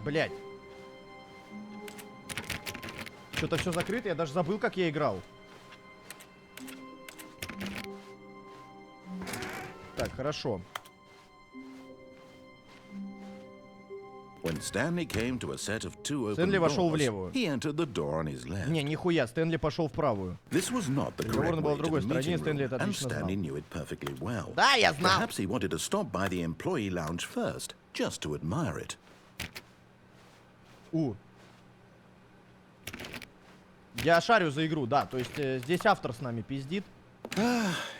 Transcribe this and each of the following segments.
Блять. Что-то все закрыто, я даже забыл, как я играл. Так, хорошо. Стэнли вошел в левую. Не, Не, нихуя, Стэнли пошел в правую. Разговор был в другой стороне, Стэнли это отлично знал. Да, я знал. Я шарю за игру, да. То есть здесь автор с нами пиздит.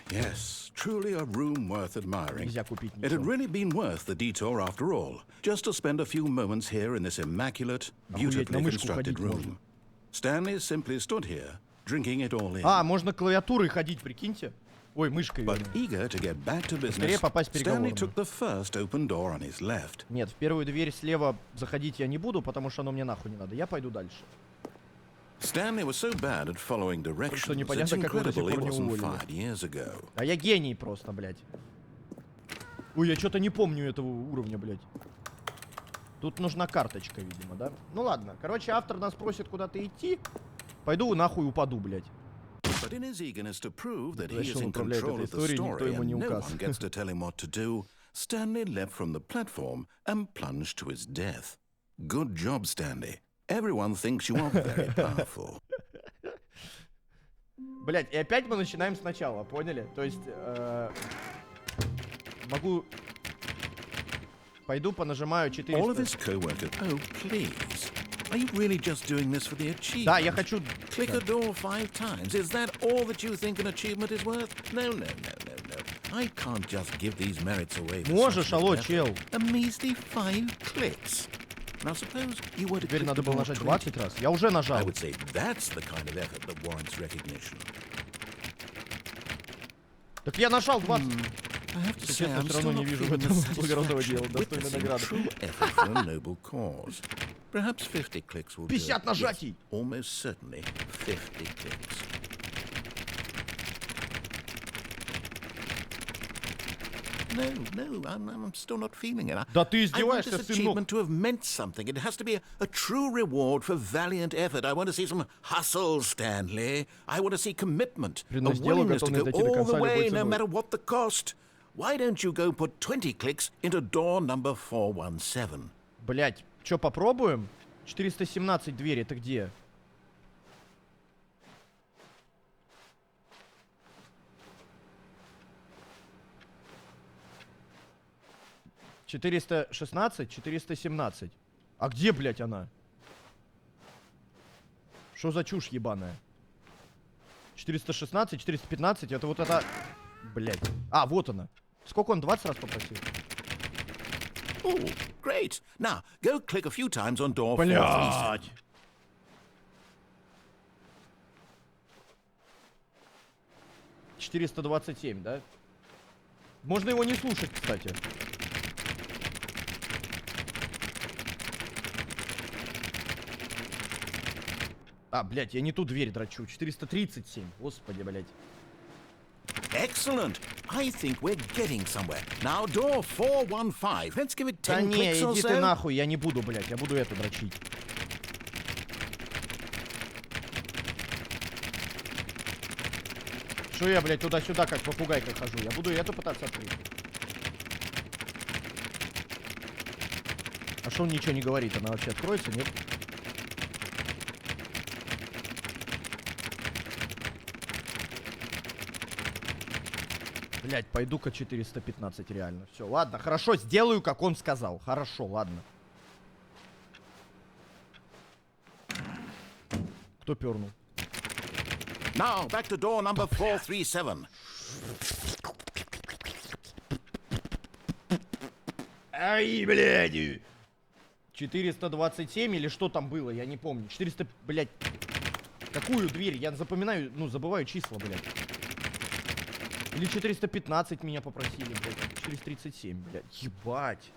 Yes, truly a room worth admiring. Нельзя купить It had ничего. really been worth the detour after all, just to spend a few moments here in this immaculate, beautifully constructed room. Stanley simply stood here, drinking it all in. А, можно клавиатурой ходить, прикиньте. Ой, мышкой. But eager to get back to business, Stanley took the first open door on his left. Нет, в первую дверь слева заходить я не буду, потому что оно мне нахуй не надо. Я пойду дальше. Stanley was so bad at following directions, it's incredible he wasn't fired years ago. А я гений просто, блядь. Ой, я что-то не помню этого уровня, блядь. Тут нужна карточка, видимо, да? Ну ладно, короче, автор нас просит куда-то идти. Пойду нахуй упаду, блядь. But in his eagerness to prove that he is in control of the story and no one gets to tell him what to do, Stanley leapt from the platform and plunged to his death. Good job, Stanley. Everyone thinks you are very powerful. Блять, и опять мы начинаем сначала, поняли? То есть, могу... Пойду понажимаю 400. All of his co-workers... Oh, please. Are you really just doing this for the achievement? Да, я хочу... Click a door 5 times. Is that all that you think an achievement is worth? No, no, no, no, no. I can't just give these merits away. Можешь, алло, чел. A measly 5 clicks. Now suppose you were to Теперь надо было нажать 20 раз. Я уже нажал. I would say that's the kind of effort that warrants recognition. Так я нажал 20. Честно, все равно не вижу в этом благородного дела, достойной награды. 50 нажатий. Almost certainly 50 clicks. No, I'm still not feeling it. Да ты I want издеваешься, this сынок. achievement to have meant something. It has to be a true reward for valiant effort. I want to see some hustle, Stanley. I want to see commitment. A willingness to go all the way, no matter what the cost. Why don't you go put 20 clicks into door number 417? Блять, чё, попробуем? 417 дверь, это где? «416, 417. А где, блядь, она? Что за чушь ебаная? 416, 415, это вот это... Блядь. А, вот она. Сколько он, 20 раз попросил? Oh, great. Now, go click a few times on door 437. Блядь. «427, да? Можно его не слушать, кстати. А, блядь, я не ту дверь дрочу. 437. Господи, блядь. Excellent. I think we're getting somewhere. Now, door 415. Let's give it 10 Да не, clicks or иди so. ты нахуй, я не буду, блядь. Я буду эту дрочить. Что я, блядь, туда-сюда, как попугайка хожу? Я буду эту пытаться открыть. А что он ничего не говорит? Она вообще откроется, нет? Блять, пойду-ка 415 реально. Все, ладно, хорошо, сделаю, как он сказал. Хорошо, ладно. Кто пернул? Now, back to door number 437. Ай, блядь! 427 или что там было, я не помню. 400, блядь. Какую дверь? Я запоминаю, ну, забываю числа, блядь. Или 415 меня попросили, блядь. 437, блядь. Ебать.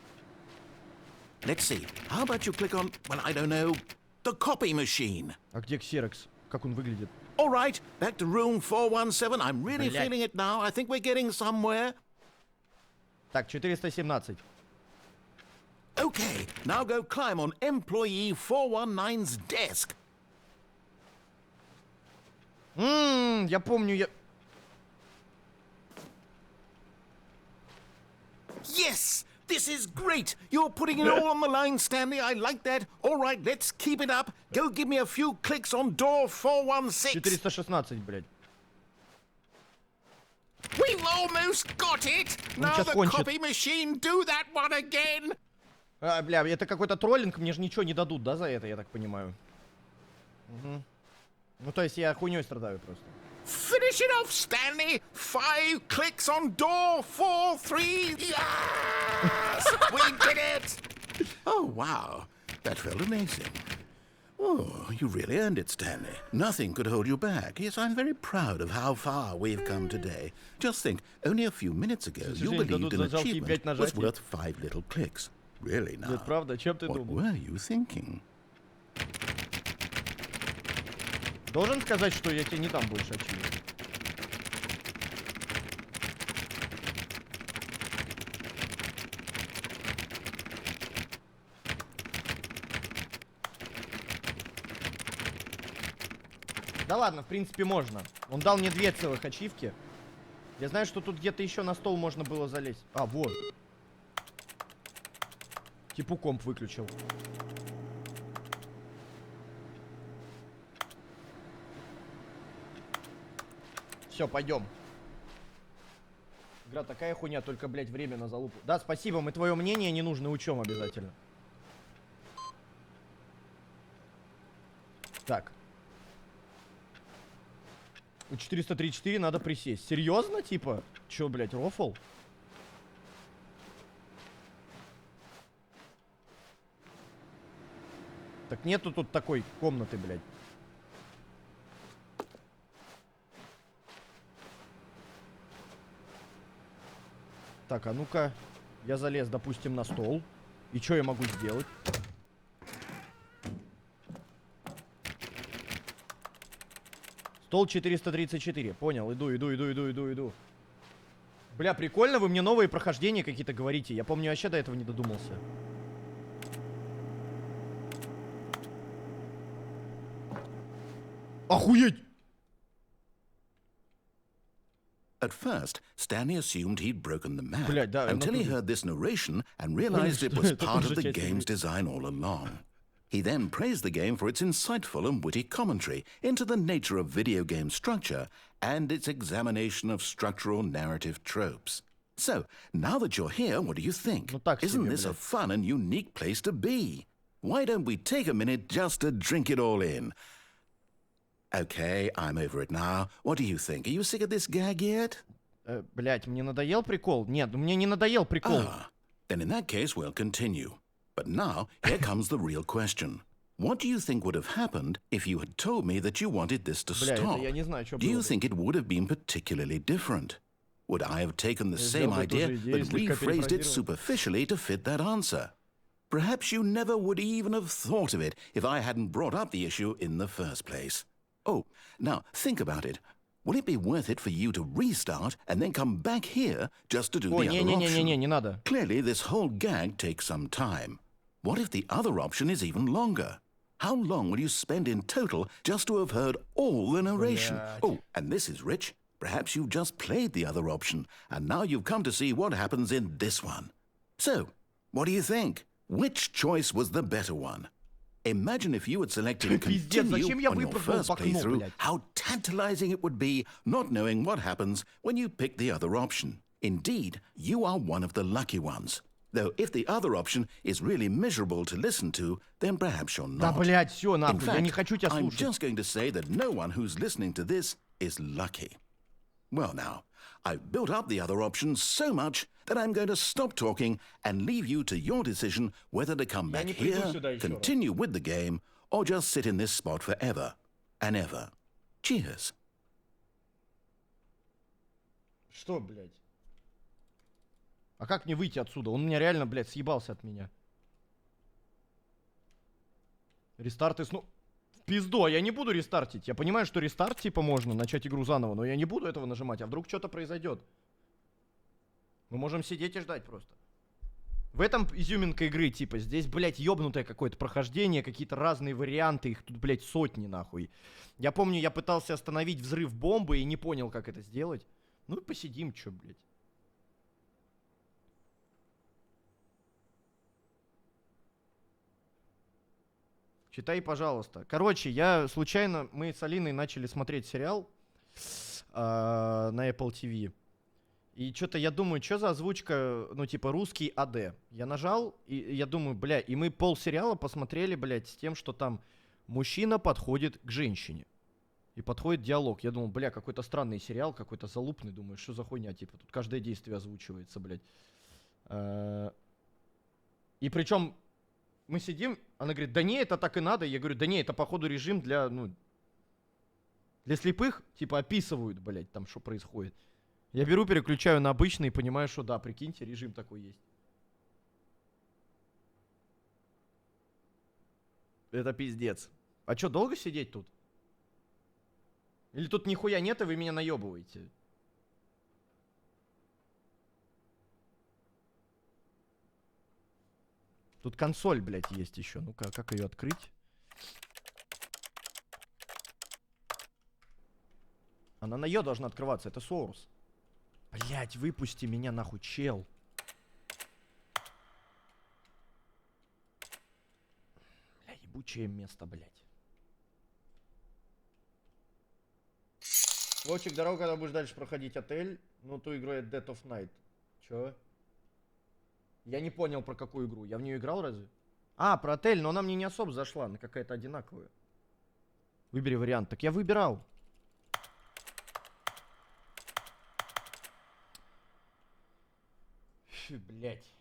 Let's see. How about you click on, well, I don't know, the copy machine? А где ксерокс? Как он выглядит? All right, back to room 417. I'm really Блядь. feeling it now. I think we're getting somewhere. Так, 417. Okay, now go climb on employee 419's desk. Я помню, я... Yes! This is great! You're putting it all on the line, Stanley. I like that. All right, let's keep it up. Go give me a few clicks on door 416. 416, блядь. We've almost got it! Now the copy machine, do that one again! Бля, это какой-то троллинг, мне же ничего не дадут, да, за это, я так понимаю. Угу. Ну, то есть я хуйней страдаю просто. Finish it off, Stanley! 5 clicks on door 43! Yes! We did it! Oh, wow. That felt amazing. Oh, you really earned it, Stanley. Nothing could hold you back. Yes, I'm very proud of how far we've come today. Just think, only a few minutes ago, you believed an achievement was worth 5 little clicks. Really now? What were you thinking? Должен сказать, что я тебе не дам больше ачивок. Да ладно, в принципе, можно. Он дал мне 2 целых ачивки. Я знаю, что тут где-то еще на стол можно было залезть. А, вот. Типа комп выключил. Все, пойдем. Игра такая хуйня, только, блядь, время на залупу. Да, спасибо, мы твое мнение не нужно, учем обязательно. Так. У 434 надо присесть. Серьезно, типа? Че, блядь, рофл? Так нету тут такой комнаты, блядь. Так, а ну-ка. Я залез, допустим, на стол. И что я могу сделать? Стол 434. Понял, иду. Бля, прикольно, вы мне новые прохождения какие-то говорите. Я помню, вообще до этого не додумался. Охуеть! At first, Stanley assumed he'd broken the map until he heard this narration and realized it was part of the game's design all along. He then praised the game for its insightful and witty commentary into the nature of video game structure and its examination of structural narrative tropes. So, now that you're here, what do you think? Isn't this a fun and unique place to be? Why don't we take a minute just to drink it all in? Okay, I'm over it now. What do you think? Are you sick of this gag yet? Блять, мне надоел прикол? Нет, мне не надоел прикол. Then in that case, we'll continue. But now, here comes the real question. What do you think would have happened if you had told me that you wanted this to stop? Do you think it would have been particularly different? Would I have taken the same idea but rephrased it superficially to fit that answer? Perhaps you never would even have thought of it if I hadn't brought up the issue in the first place. Oh, now think about it. Will it be worth it for you to restart and then come back here just to do the other option? Не надо. Clearly, this whole gag takes some time. What if the other option is even longer? How long will you spend in total just to have heard all the narration? Oh, and this is rich. Perhaps you've just played the other option, and now you've come to see what happens in this one. So, what do you think? Which choice was the better one? Imagine if you had selected continue on your first playthrough, how tantalizing it would be not knowing what happens when you pick the other option. Indeed, you are one of the lucky ones. Though if the other option is really miserable to listen to, then perhaps you're not. Да, блядь, всё, нахуй, In fact, я не хочу тебя I'm слушать. just going to say that no one who's listening to this is lucky. Well now, I've built up the other option so much that I'm going to stop talking and leave you to your decision whether to come back here, continue with the game, or just sit in this spot forever and ever. Cheers. Что, блядь? А как мне выйти отсюда? Он меня реально, блядь, съебался от меня. Рестарт и снова... В пизду, я не буду рестартить. Я понимаю, что рестарт, типа, можно начать игру заново, но я не буду этого нажимать. А вдруг что-то произойдет? Мы можем сидеть и ждать просто. В этом изюминка игры, типа, здесь, блядь, ёбнутое какое-то прохождение, какие-то разные варианты, их тут, блядь, сотни, нахуй. Я помню, я пытался остановить взрыв бомбы и не понял, как это сделать. Ну и посидим, чё, блядь. Читай, пожалуйста. Короче, мы с Алиной начали смотреть сериал на Apple TV. И что-то я думаю, что за озвучка, ну, типа, русский АД. Я нажал, и я думаю, бля, и мы полсериала посмотрели, блядь, с тем, что там мужчина подходит к женщине. И подходит диалог. Я думал, бля, какой-то странный сериал, какой-то залупный. Думаю, что за хуйня, типа, тут каждое действие озвучивается, блядь. И причем мы сидим, она говорит, да не, это так и надо. Я говорю, да не, это, походу, режим для, ну, для слепых, типа, описывают, блядь, там, что происходит. Я беру, переключаю на обычный и понимаю, что да, прикиньте, режим такой есть. Это пиздец. А что, долго сидеть тут? Или тут нихуя нет, и вы меня наебываете? Тут консоль, блядь, есть еще. Ну-ка, как ее открыть? Она на ее должна открываться, это Source. Блять, выпусти меня нахуй, чел. Бля, ебучее место, блять. Вовчик, дорога, когда будешь дальше проходить отель. Ну, ту играет Dead of Night. Чё? Я не понял, про какую игру. Я в нее играл разве? А, про отель, но она мне не особо зашла. Она какая-то одинаковая. Выбери вариант. Так я выбирал. Фу, блядь.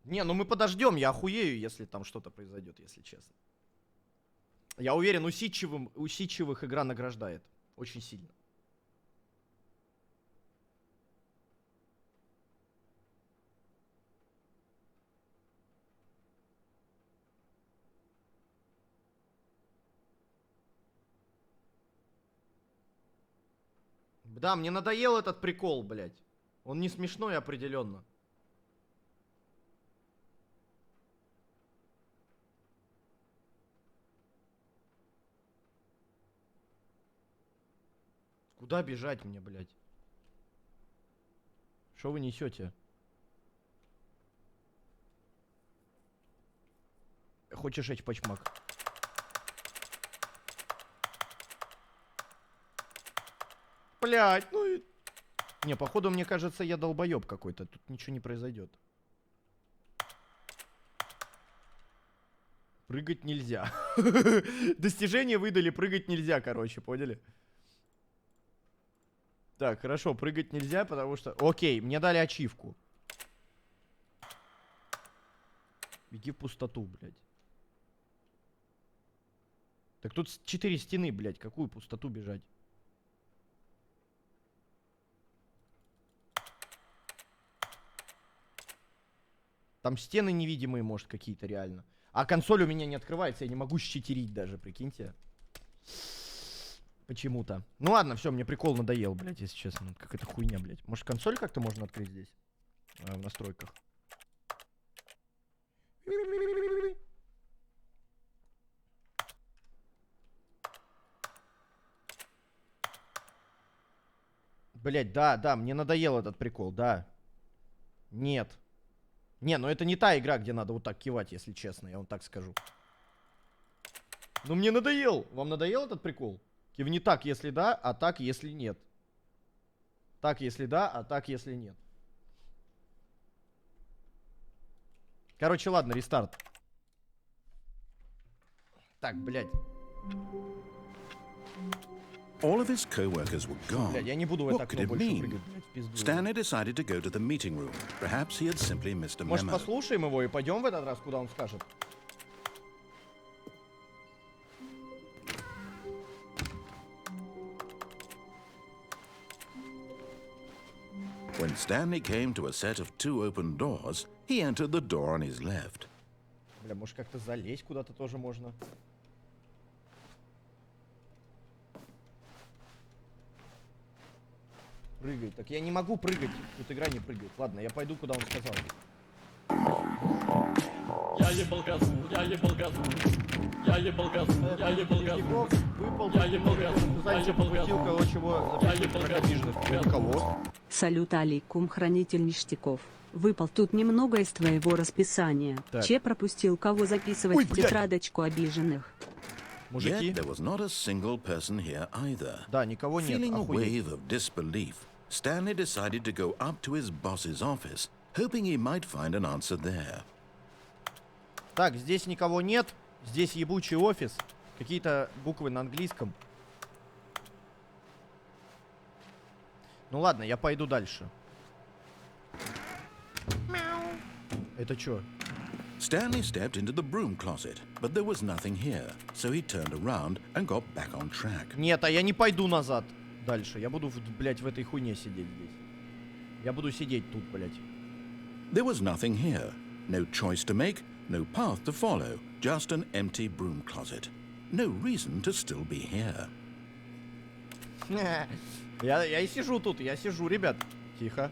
Не, ну мы подождем, я охуею, если там что-то произойдет, если честно. Я уверен, усидчивых игра награждает. Очень сильно. Да, мне надоел этот прикол, блядь. Он не смешной определенно. Куда бежать мне, блядь? Что вы несете? Хочешь эть пачмак? Блядь, ну и... Не, походу, мне кажется, я долбоеб какой-то. Тут ничего не произойдет. Прыгать нельзя. Достижение выдали, прыгать нельзя, короче, поняли? Так, хорошо, прыгать нельзя, потому что... Окей, мне дали ачивку. Беги в пустоту, блядь. Так тут 4 стены, блядь, какую пустоту бежать? Там стены невидимые, может, какие-то реально. А консоль у меня не открывается, я не могу считерить даже, прикиньте. Почему-то. Ну ладно, все, мне прикол надоел, блядь, если честно. Какая-то хуйня, блядь. Может, консоль как-то можно открыть здесь? В настройках. Блядь, да, мне надоел этот прикол, да. Нет. Не, ну это не та игра, где надо вот так кивать, если честно, я вам так скажу. Ну мне надоел. Вам надоел этот прикол? Кивни так, если да, а так, если нет. Так, если да, а так, если нет. Короче, ладно, рестарт. Так, блядь. All of his co-workers were gone. Блядь, я не буду в это окно больше прыгать, блядь, в пизду. Stanley decided to go to the meeting room. Perhaps he had simply missed a memo. Может, послушаем его и пойдем в этот раз, куда он скажет? When Stanley came to a set of 2 open doors, he entered the door on his left. Бля, может, как-то залезть куда-то тоже можно? Прыгай. Так я не могу прыгать. Тут игра не прыгает. Ладно, я пойду, куда он сказал. Я ебал газу, я ебал газу. Я ебал газу, я ебал газу. Выпал. Я ебал газу, я ебал газу. Кого чего обиженных. Никого. Салют алейкум, хранитель ништяков. Выпал тут немного из твоего расписания. Так. Че пропустил, кого записывать Ой, в блядь. тетрадочку обиженных? Мужики. Yet there was not a single person here either. Да, никого нет. Feeling a Охуеть. wave of disbelief, Stanley decided to go up to his boss's office, hoping he might find an answer there. Так, здесь никого нет. Здесь ебучий офис. Какие-то буквы на английском. Ну ладно, я пойду дальше. Это чё? Stanley stepped into the broom closet, but there was nothing here, so he turned around and got back on track. Нет, а я не пойду назад дальше. Я буду, блядь, в этой хуйне сидеть здесь. Я буду сидеть тут, блядь. There was nothing here. No choice to make, no path to follow, just an empty broom closet. No reason to still be here. Я и сижу тут, я сижу, ребят. Тихо.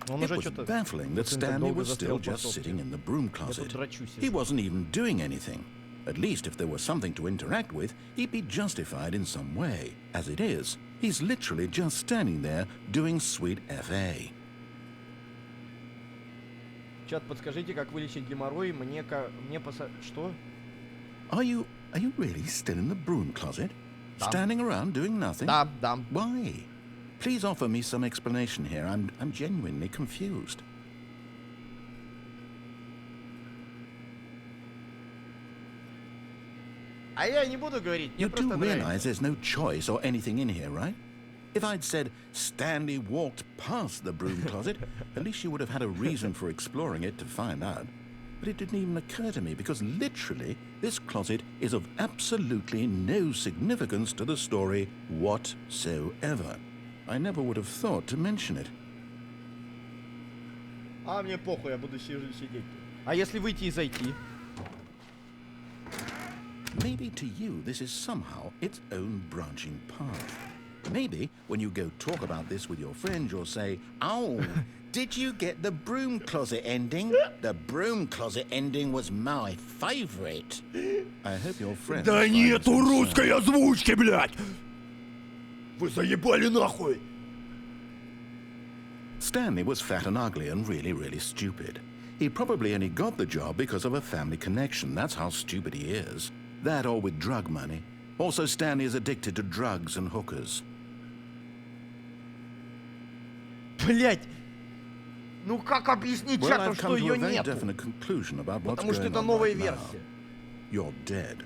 Он It уже was что-то... baffling that Stanley was still just sitting in the broom closet. He wasn't even doing anything. At least if there was something to interact with, he'd be justified in some way. As it is, he's literally just standing there doing sweet FA. Чат, подскажите, как вылечить геморрой? Мне Что? Are you really still in the broom closet? Да. Standing around doing nothing? Да, да. Why? Please offer me some explanation here. I'm genuinely confused. А я не буду говорить, мне You просто do нравится. realize there's no choice or anything in here, right? If I'd said Stanley walked past the broom closet, at least you would have had a reason for exploring it to find out. But it didn't even occur to me because literally this closet is of absolutely no significance to the story whatsoever. I never would have thought to mention it. А мне похуй, я буду сидеть. А если выйти и зайти? Maybe to you this is somehow its own branching path. Maybe when you go talk about this with your friends, you'll say, "Oh, did you get the broom closet ending? The broom closet ending was my favorite." I hope your friends... Да find нету some русской sense. озвучки, блядь! Вы заебали нахуй! Stanley was fat and ugly and really, really stupid. He probably only got the job because of a family connection. That's how stupid he is. That or with drug money. Also, Stanley is addicted to drugs and hookers. Блядь! Ну как объяснить Well, чату, I've что come to ее a very нету? definite conclusion about what's Потому что going это on новая right now. версия. You're dead.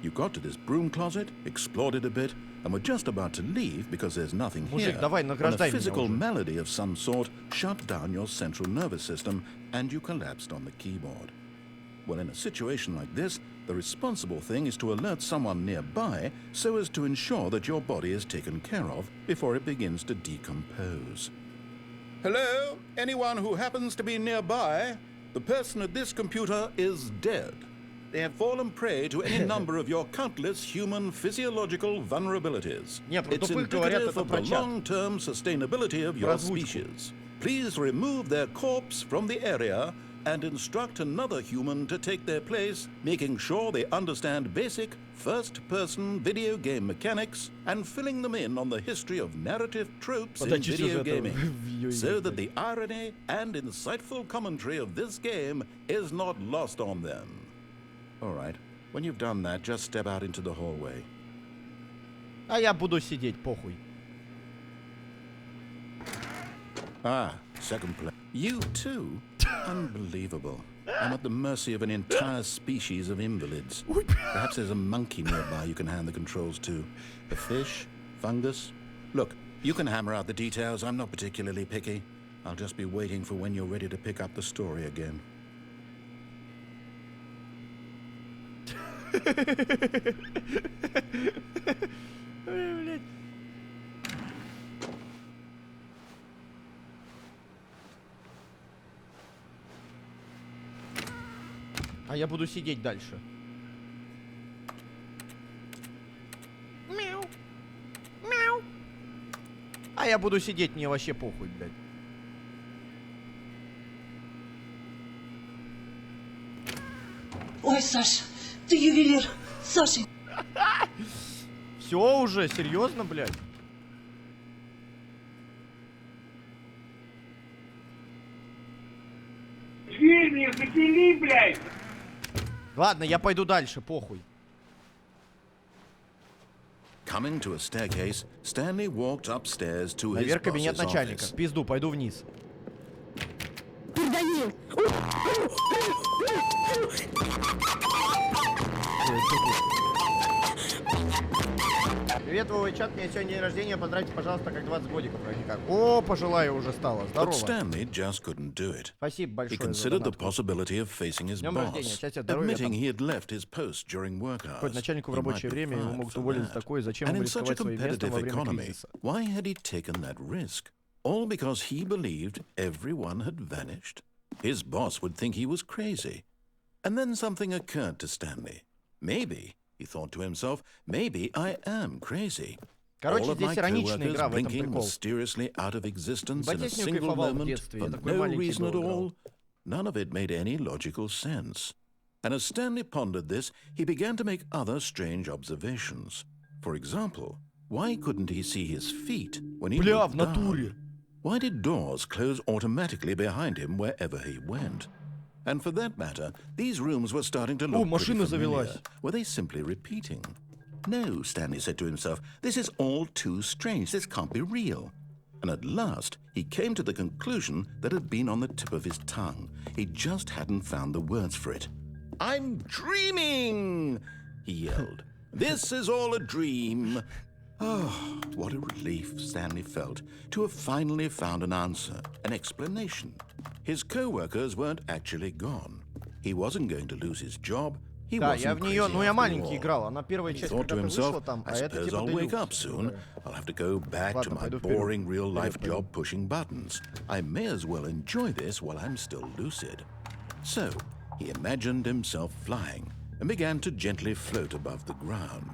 You got to this broom closet, explored it a bit, and were just about to leave because there's nothing Мужик, here. давай, And a награждай меня physical уже. malady of some sort shut down your central nervous system, and you collapsed on the keyboard. Well, in a situation like this, the responsible thing is to alert someone nearby so as to ensure that your body is taken care of before it begins to decompose. Hello? Anyone who happens to be nearby? The person at this computer is dead. They have fallen prey to any number of your countless human physiological vulnerabilities. Не, про It's тупых говорят, indicative это of про the чат. long-term sustainability of your озвучку. species. Please remove their corpse from the area and instruct another human to take their place, making sure they understand basic first-person video game mechanics and filling them in on the history of narrative tropes in Подачи video сюжета gaming, в видеоиграх, so that the irony and insightful commentary of this game is not lost on them. All right, when you've done that, just step out into the hallway. А я буду сидеть, похуй. Ah, second place. You too? Unbelievable. I'm at the mercy of an entire species of invalids. Perhaps there's a monkey nearby you can hand the controls to. A fish? Fungus? Look, you can hammer out the details. I'm not particularly picky. I'll just be waiting for when you're ready to pick up the story again. Блядь. А я буду сидеть дальше. я буду сидеть, мне вообще похуй, блядь. Ой, Саша, ты ювелир. Саша. Все уже, серьезно, блядь? Дверь мне запили, блядь! Ладно, я пойду дальше, похуй. Coming to a staircase, Stanley walked upstairs to his Наверх кабинет boss's начальника. office. В пизду, пойду вниз. Привет, Вова и чат, у меня сегодня день рождения, поздравьте, пожалуйста, как 20 годиков, вроде как. О, пожилая уже стала, But здорово. Stanley just couldn't do it. Спасибо He большое за considered the донатку. possibility of facing his Днем рождения, boss, счастья, здоровья, admitting там. he had left his post during work Хоть hours. начальнику в He might рабочее be время его fired могут for уволить за that. такое, зачем And ему in such a рисковать своим местом competitive во время economy, кризиса? why had he taken that risk? All because he believed everyone had vanished? His boss would think he was crazy. And then something occurred to Stanley. Maybe, he thought to himself, maybe I am crazy. Короче, All of my здесь ироничная coworkers игра, в этом blinking прикол. mysteriously out of existence in Ебать, a я с ним single кайфовал в moment детстве, я for такой no маленький reason был, at играл. all. None of it made any logical sense. And as Stanley pondered this, he began to make other strange observations. For example, why couldn't he see his feet when he Бля, looked в натуре. down? Why did doors close automatically behind him wherever he went? And for that matter, these rooms were starting to look pretty машина familiar. завелась. Were they simply repeating? No, Stanley said to himself, this is all too strange. This can't be real. And at last, he came to the conclusion that had been on the tip of his tongue. He just hadn't found the words for it. I'm dreaming, he yelled. This is all a dream. Oh, what a relief Stanley felt to have finally found an answer, an explanation. His co-workers weren't actually gone. He wasn't going to lose his job. He Да, wasn't я в нее, crazy ну я after маленький all. играл, она первая He часть thought to когда-то вышла himself, там, I а это suppose типа I'll wake up Deluxe. soon. I'll have to go back to Ладно, my пойду вперед. boring real-life Вперед, job pushing buttons. I may as well enjoy this while I'm still lucid. So, he imagined himself flying and began to gently float above the ground.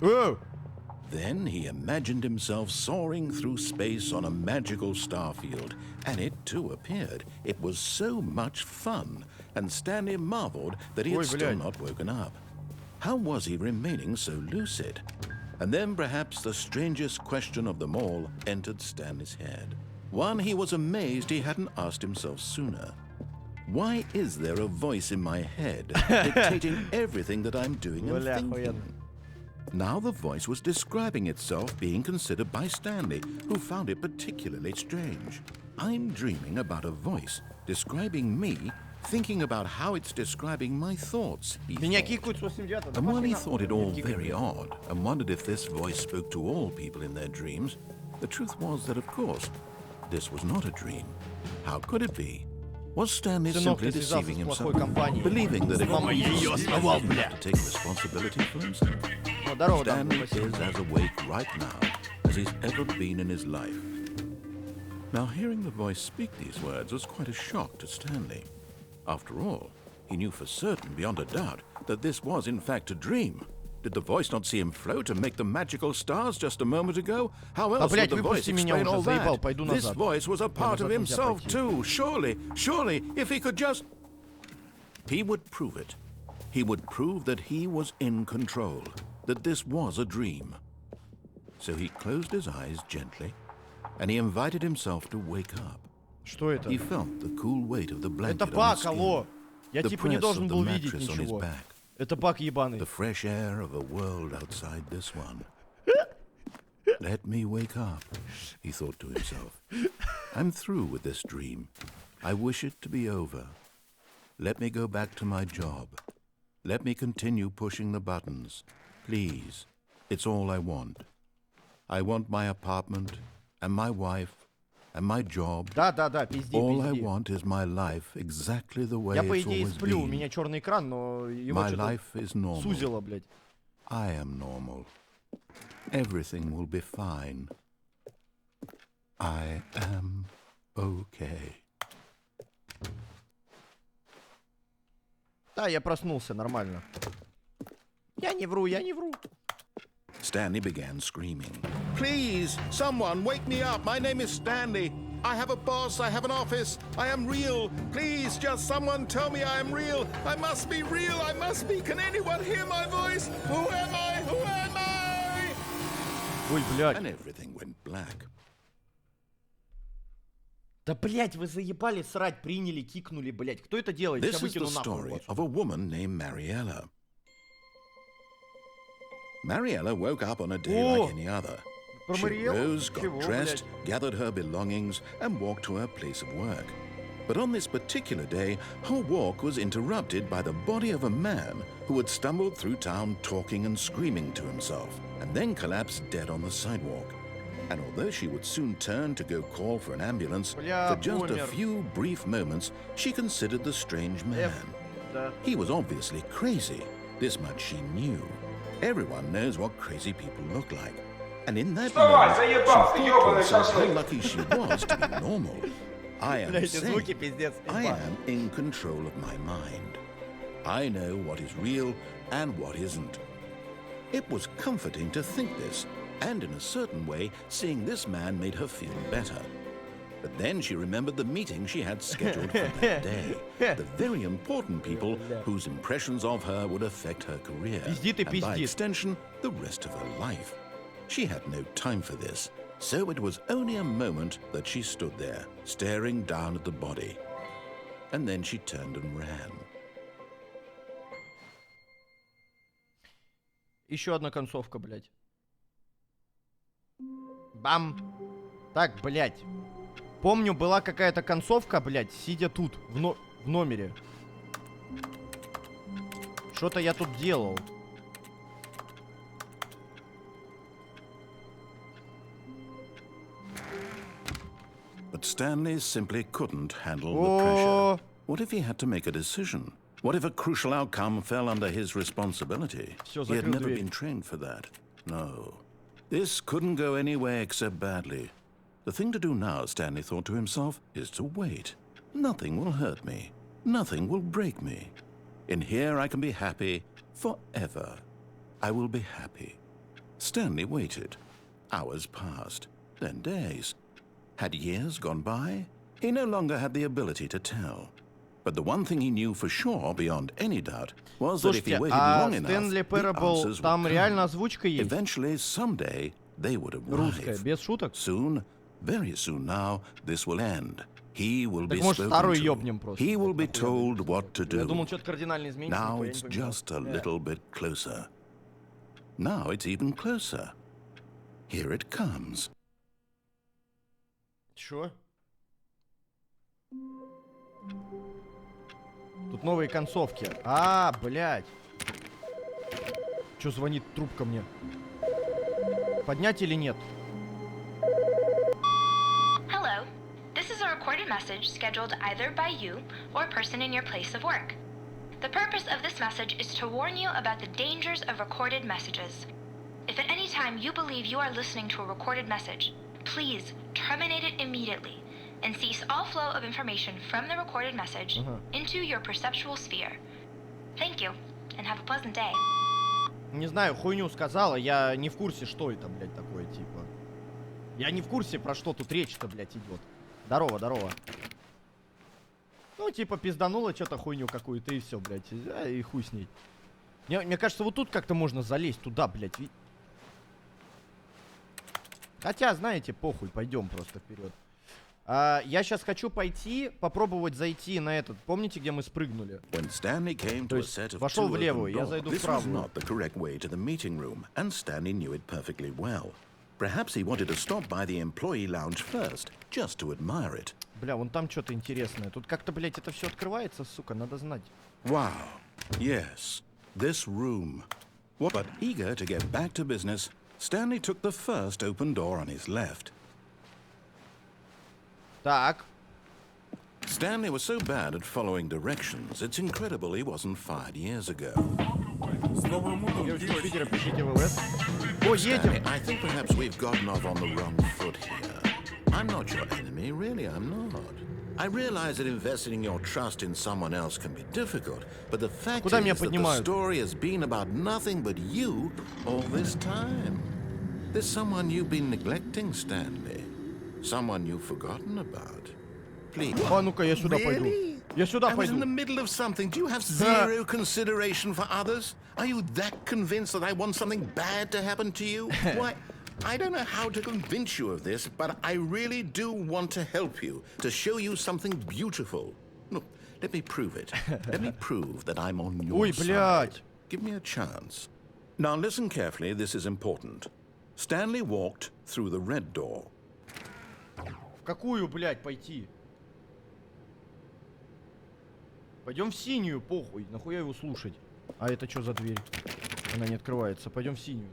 Then he imagined himself soaring through space on a magical starfield, and it too appeared. It was so much fun, and Stanley marveled that he had Ой, still блядь. not woken up. How was he remaining so lucid? And then perhaps the strangest question of them all entered Stanley's head. One he was amazed he hadn't asked himself sooner. Why is there a voice in my head dictating everything that I'm doing and Бля, thinking? охуенно. Now the voice was describing itself being considered by Stanley, who found it particularly strange. I'm dreaming about a voice describing me, thinking about how it's describing my thoughts, he Меня thought. кикают с 89-го. And while he thought it all very odd and wondered if this voice spoke to all people in their dreams, the truth was that, of course, this was not a dream. How could it be? Was Stanley Сынок, simply ты связался deceiving с himself, плохой компанией. believing that if Мама he её was основал, he бля. had to take responsibility for himself? Ну, здорово, да, Stanley спасибо. is as awake right now as he's ever been in his life. Now, hearing the voice speak these words was quite a shock to Stanley. After all, he knew for certain, beyond a doubt, that this was in fact a dream. Did the voice not see him float and make the magical stars just a moment ago? How else блядь, would the voice выпусти меня explain уже, all заебал, that? пойду This назад. voice was a part of назад нельзя himself пойти. too. Surely, if he could just... He would prove it. He would prove that he was in control, that this was a dream. So he closed his eyes gently, and he invited himself to wake up. Что это? He felt the cool weight of the blanket Это on баг, his алло. skin, Я the типа не press должен of the был видеть mattress on his ничего. back, Это баг ебаный. the fresh air of a world outside this one. Let me wake up, he thought to himself. I'm through with this dream. I wish it to be over. Let me go back to my job. Let me continue pushing the buttons. Please, it's all I want. I want my apartment, and my wife, and my job. Да, пизди, All I пизди. want is my life exactly the way Я по it's идее always сплю, у been. меня черный экран, но его My что-то life is normal. сузило, блядь. I am normal. Everything will be fine. I am okay. Да, я проснулся, нормально. Я не вру, я не вру. Stanley began screaming. Please, someone, wake me up. My name is Stanley. I have a boss. I have an office. I am real. Please, just someone tell me I am real. I must be real. I must be. Can anyone hear my voice? Who am I? Who am I? Ой, блядь. And everything went black. Да, блядь, вы заебали срать, приняли, кикнули, блядь. Кто это делает? This is the story of a woman named Mariella. Mariella woke up on a day like any other. She rose, got dressed, gathered her belongings, and walked to her place of work. But on this particular day, her walk was interrupted by the body of a man who had stumbled through town talking and screaming to himself, and then collapsed dead on the sidewalk. And although she would soon turn to go call for an ambulance, for just a few brief moments, she considered the strange man. He was obviously crazy. This much she knew. Everyone knows what crazy people look like. And in that moment, she thought to herself how lucky she was to be normal. I am sane. I am in control of my mind. I know what is real and what isn't. It was comforting to think this, and in a certain way, seeing this man made her feel better. But then she remembered the meeting she had scheduled for that day. The very important people whose impressions of her would affect her career, and by extension, the rest of her life. She had no time for this, so it was only a moment that she stood there, staring down at the body. And then she turned and ran. Еще одна концовка, блядь. Бам! Так, блядь. Помню, была какая-то концовка, блядь, сидя тут, в номере. Что-то я тут делал. But Stanley simply couldn't handle the pressure. What if he had to make a decision? What if a crucial outcome fell under his responsibility? He had never been trained for that. No. This couldn't go anywhere except badly. The thing to do now, Stanley thought to himself, is to wait. Nothing will hurt me. Nothing will break me. In here I can be happy forever. I will be happy. Stanley waited. Hours passed, then days. Had years gone by? He no longer had the ability to tell. But the one thing he knew for sure, beyond any doubt, was that if he waited long enough, the answers would come. Eventually, someday, they would arrive. Soon, very soon now, this will end. He will be spoken to. He will be told what to do. Now it's just a little bit closer. Now it's even closer. Here it comes. Чё? Тут новые концовки. А, блядь. Чё звонит трубка мне? Поднять или нет? Hello. This is a recorded message scheduled either by you or a person in your place of work. The purpose of this message is to warn you about the dangers of recorded messages. If at any time you believe you are listening to a recorded message, please terminate it immediately and cease all flow of information from the recorded message into your perceptual sphere. Thank you, and have a pleasant day. Не знаю, хуйню сказала, я не в курсе, что это, блядь, такое, типа. Я не в курсе, про что тут речь-то, блядь, идет. Здорово, здорово. Ну, типа, пизданула что-то хуйню какую-то, и все, блядь, и хуй с ней. Мне кажется, вот тут как-то можно залезть туда, блядь. Хотя, знаете, похуй, пойдем просто вперед. Я сейчас хочу пойти, попробовать зайти на этот. Помните, где мы спрыгнули? То есть, вошел в левую, я зайду в правую. Бля, вон там что-то интересное. Тут как-то, блядь, это все открывается, сука, надо знать. Wow. Yes. This room. But eager to get back to business, Stanley took the first open door on his left. Так. Stanley was so bad at following directions, it's incredible he wasn't fired years ago. Stanley, I think perhaps we've gotten off on the wrong foot here. I'm not your enemy, really, I'm not. I realize that investing your trust in someone else can be difficult, but the fact Куда меня is that the поднимают? story has been about nothing but you all this time. There's someone you've been neglecting, Stanley. Someone you've forgotten about. Please. А ну-ка, я сюда пойду. Really? Я сюда I was in the пойду. middle of something. Do you have zero consideration for others? Are you that convinced that I want something bad to happen to you? Why, I don't know how to convince you of this, but I really do want to help you, to show you something beautiful. Look, let me prove it. Let me prove that I'm on your Ой, side. блядь. Give me a chance. Now listen carefully, this is important. Stanley walked through the red door. В какую, блядь, пойти? Пойдем в синюю, похуй. Нахуя его слушать? А это что за дверь? Она не открывается. Пойдем в синюю.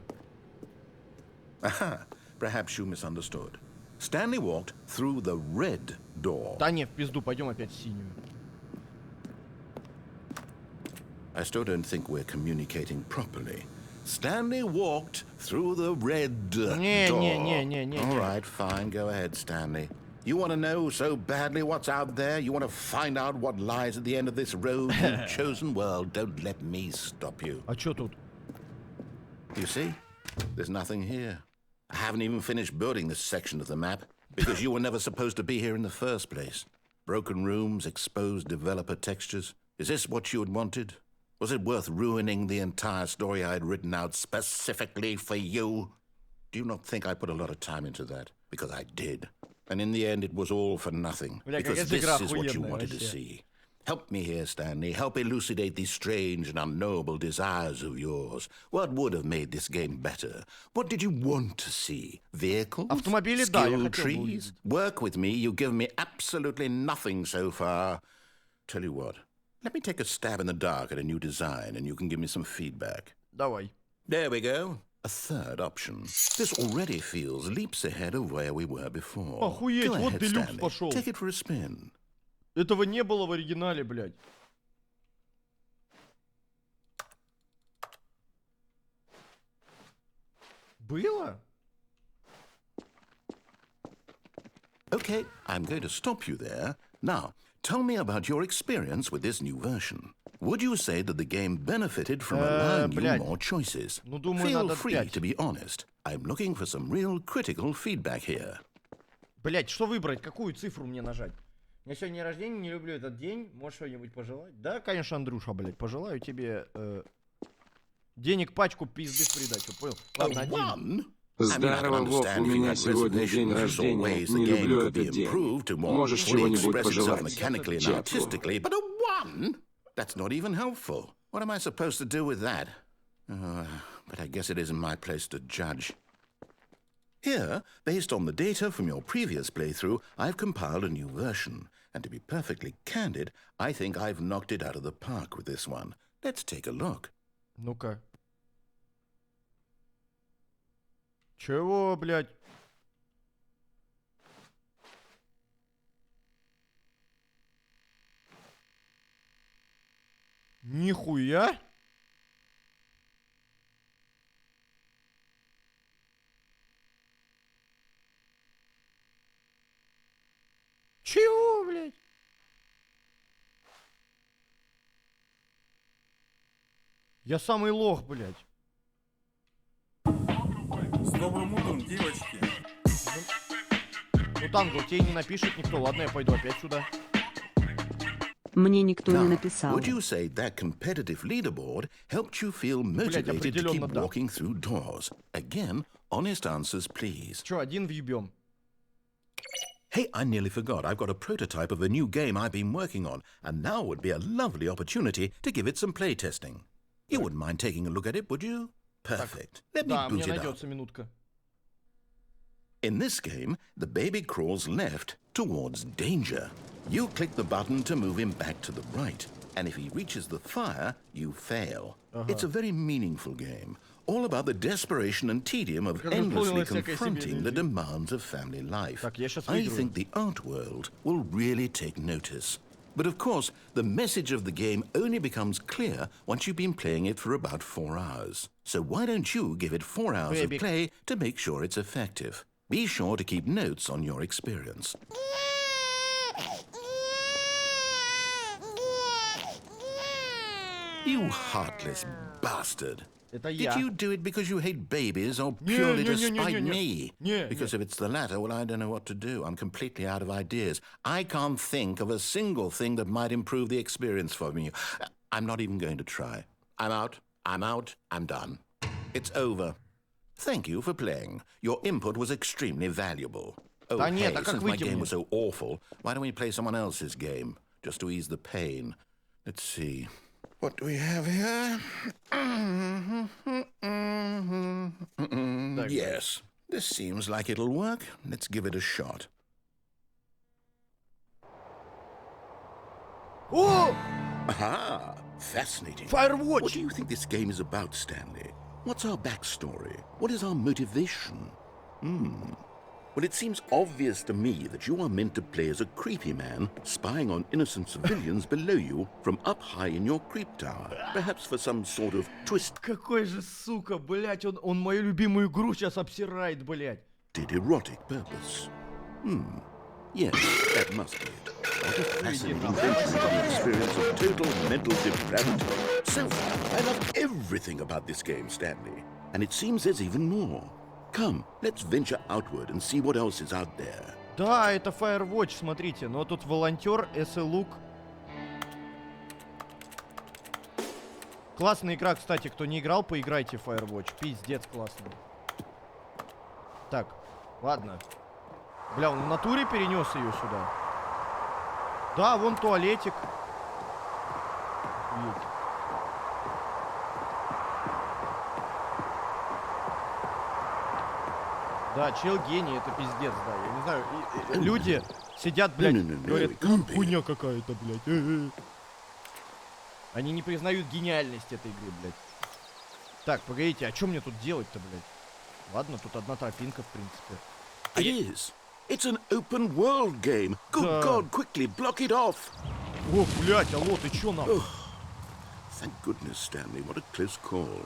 Aha, perhaps you misunderstood. Stanley walked through the red door. Да не, в пизду, пойдем опять в синюю. I still don't think we're communicating properly. Stanley walked through the red door. Не. All right, fine. Go ahead, Stanley. You want to know so badly what's out there? You want to find out what lies at the end of this road you've chosen? Well, don't let me stop you. А чё тут? You see? There's nothing here. I haven't even finished building this section of the map because you were never supposed to be here in the first place. Broken rooms, exposed developer textures. Is this what you had wanted? Was it worth ruining the entire story I had written out specifically for you? Do you not think I put a lot of time into that? Because I did. And in the end, it was all for nothing. Бля, Because какая this игра is what you охуенная wanted to вообще. see. Help me here, Stanley. Help elucidate these strange and unknowable desires of yours. What would have made this game better? What did you want to see? Vehicles? Автомобили, да, я Skill хотел бы trees? увидеть. Work with me. You've given me absolutely nothing so far. Tell you what. Let me take a stab in the dark at a new design, and you can give me some feedback. Давай. There we go. A third option. This already feels leaps ahead of where we were before. Охуеть, Go вот ahead, Deluxe Stanley. пошел. Take it for a spin. Этого не было в оригинале, блядь. Было? Okay, I'm going to stop you there. Now, tell me about your experience with this new version. Would you say that the game benefited from allowing you блядь. more choices? Ну, думаю, Feel надо free 5. to be honest. I'm looking for some real critical feedback here. Блядь, что выбрать? Какую цифру мне нажать? У меня сегодня день рождения, не люблю этот день. Можешь что-нибудь пожелать? Да, конечно, Андрюша, блядь, пожелаю тебе денег пачку пизды в придачу, понял? Ладно, один. One? Здорово, Вов, у меня сегодня день рождения. Не люблю этот день. Можешь чего-нибудь пожелать? Чатку. But a one? That's not even helpful. What am I supposed to do with that? But I guess it isn't my place to judge. Here, based on the data from your previous playthrough, I've compiled a new version. And to be perfectly candid, I think I've knocked it out of the park with this one. Let's take a look. Ну-ка. Чего, блядь? Нихуя? Чего, блядь? Я самый лох, блядь. С добрым утром, девочки. Ну, Танго, тебе не напишет никто. Ладно, я пойду опять сюда. Мне никто не Now, написал. would you say that competitive leaderboard helped you feel motivated to keep определенно да. walking through doors? Again, honest answers, please. Че, один въебем? Hey, I nearly forgot. I've got a prototype of a new game I've been working on, and now would be a lovely opportunity to give it some playtesting. You wouldn't mind taking a look at it, would you? Perfect. Let me Да, boot мне it up. найдется минутка. In this game, the baby crawls left towards danger. You click the button to move him back to the right, and if he reaches the fire, you fail. It's a very meaningful game, all about the desperation and tedium of Как endlessly исполнилось всякой confronting the себе demands of family life. Так, я щас I выиграю. think the art world will really take notice. But of course, the message of the game only becomes clear once you've been playing it for about 4 hours. So why don't you give it 4 hours Baby. of play to make sure it's effective? Be sure to keep notes on your experience. You heartless bastard. Это Did я. you do it because you hate babies or purely to spite me? Не, Because if it's the latter, well, I don't know what to do. I'm completely out of ideas. I can't think of a single thing that might improve the experience for me. I'm not even going to try. I'm out. I'm out. I'm done. It's over. Thank you for playing. Your input was extremely valuable. Oh, Да нет, hey, а как since my выйти game мне? was so awful, why don't we play someone else's game, just to ease the pain? Let's see. What do we have here? Yes, this seems like it'll work. Let's give it a shot. О! Aha! Fascinating. Firewatch! What do you think this game is about, Stanley? What's our backstory? What is our motivation? Well, it seems obvious to me that you are meant to play as a creepy man spying on innocent civilians below you from up high in your creep tower. Perhaps for some sort of twist. Какой же, сука, блядь, он мою любимую игру сейчас обсирает, блядь. Did erotic purpose? Yes, that must be it. What a fascinating invention of the experience of total mental depravity. So far, I love everything about this game, Stanley. And it seems there's even more. Come, let's venture outward and see what else is out there. Да, это Firewatch, смотрите. Но тут волонтер, SLUK. Классная игра, кстати. Кто не играл, поиграйте в Firewatch. Пиздец классный. Так, ладно. Бля, он в натуре перенес ее сюда. Да, вон туалетик. Охуеть. Да, чел гений, это пиздец, да. Я не знаю, люди сидят, блядь, говорят, хуйня какая-то, блядь. Они не признают гениальность этой игры, блядь. Так, погодите, а что мне тут делать-то, блядь? Ладно, тут одна тропинка, в принципе. It is. It's an open world game. Good God, quickly block it off. О, блядь, алло, ты чё нахуй? Thank goodness, Stanley. What a close call.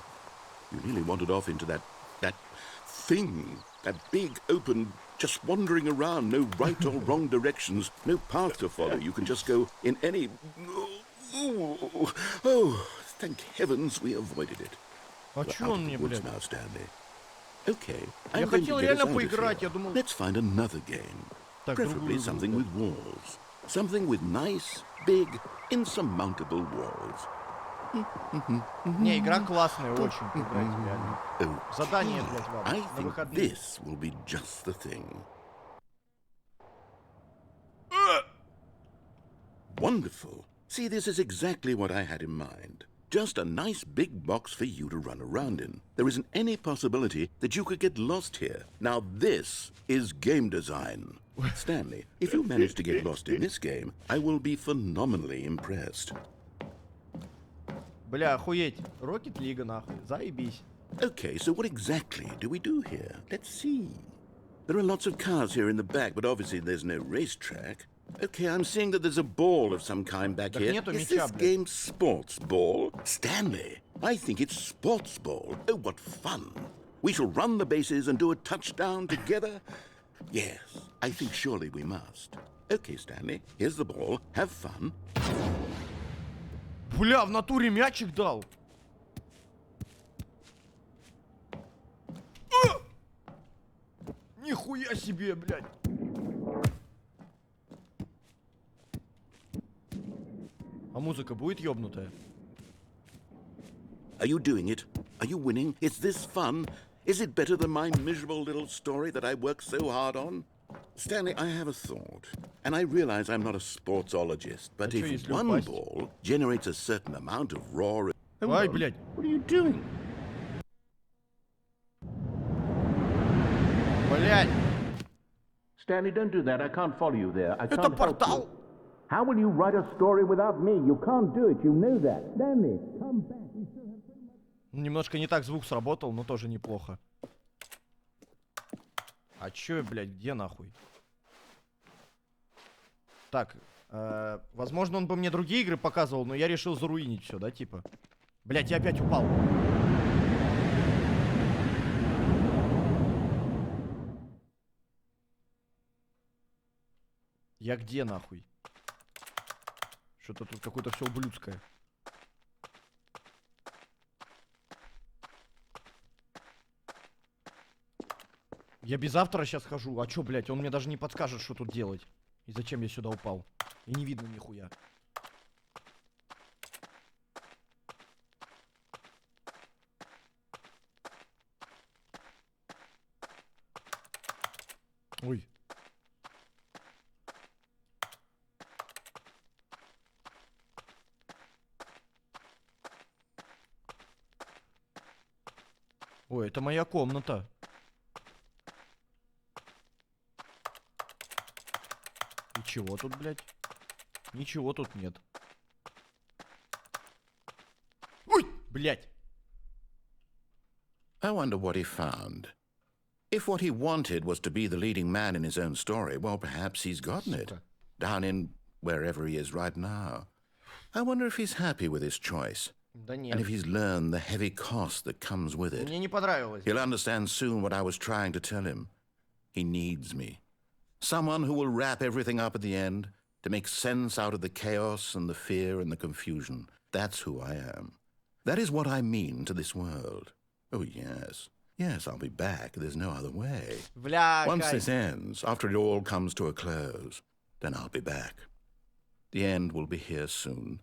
You nearly wandered off into that thing. That big, open, just wandering around, no right or wrong directions, no path to follow. You can just go in any... Oh, thank heavens we avoided it. А чё он мне, блядь? Now, Stanley. Okay, Я I'm going хотел to get us реально out of поиграть, я here. думал... Let's find another game. Так, Preferably другую игру, something блядь. with walls. Something with nice, big, insurmountable walls. Не, игра классная, очень. Поиграйте, реально. Okay. Задание, блядь, вам. I На think выходные. this will be just the thing. Wonderful. See, this is exactly what I had in mind. Just a nice big box for you to run around in. There isn't any possibility that you could get lost here. Now this is game design. Stanley, if you manage to get lost in this game, I will be phenomenally impressed. Бля, охуеть. Rocket League, нахуй. Заебись. Okay, so what exactly do we do here? Let's see. There are lots of cars here in the back, but obviously there's no racetrack. Okay, I'm seeing that there's a ball of some kind back Так here. нету Is мяча, this блядь. game sports ball? Stanley, I think it's sports ball. Oh, what fun. We shall run the bases and do a touchdown together. Yes, I think surely we must. Okay, Stanley, here's the ball. Have fun. Бля, в натуре мячик дал. Нихуя себе, блядь. А музыка будет ёбнутая? Are you doing it? Are you winning? Is this fun? Is it better than my miserable little story that I worked so hard on? Stanley, I have a thought. And I realize I'm not a sportsologist, but А чё, if если one упасть? ball generates a certain amount of raw... Ай, блядь. What are you doing? Блядь. Stanley, don't do that. I can't follow you there. I Это can't help портал. you. How will you write a story without me? You can't do it. You know that. Stanley, come back. We still have so much... Немножко не так звук сработал, но тоже неплохо. А чё, блядь, где нахуй? Так, возможно, он бы мне другие игры показывал, но я решил заруинить все, да, типа? Блядь, я опять упал. Я где нахуй? Что-то тут какое-то все ублюдское. Я без автора сейчас хожу. А чё, блядь, он мне даже не подскажет, что тут делать. И зачем я сюда упал. И не видно нихуя. Ой. Ой, это моя комната. Ничего тут, блядь. Ничего тут нет. Ой, блядь. I wonder what he found. If what he wanted was to be the leading man in his own story, well, perhaps he's gotten it. Down in wherever he is right now. I wonder if he's happy with his choice. Да нет. And if he's learned the heavy cost that comes with it. Мне не понравилось. He'll understand soon what I was trying to tell him. He needs me. Someone who will wrap everything up at the end, to make sense out of the chaos and the fear and the confusion. That's who I am. That is what I mean to this world. Oh, yes. Yes, I'll be back. There's no other way. Once this ends, after it all comes to a close, then I'll be back. The end will be here soon.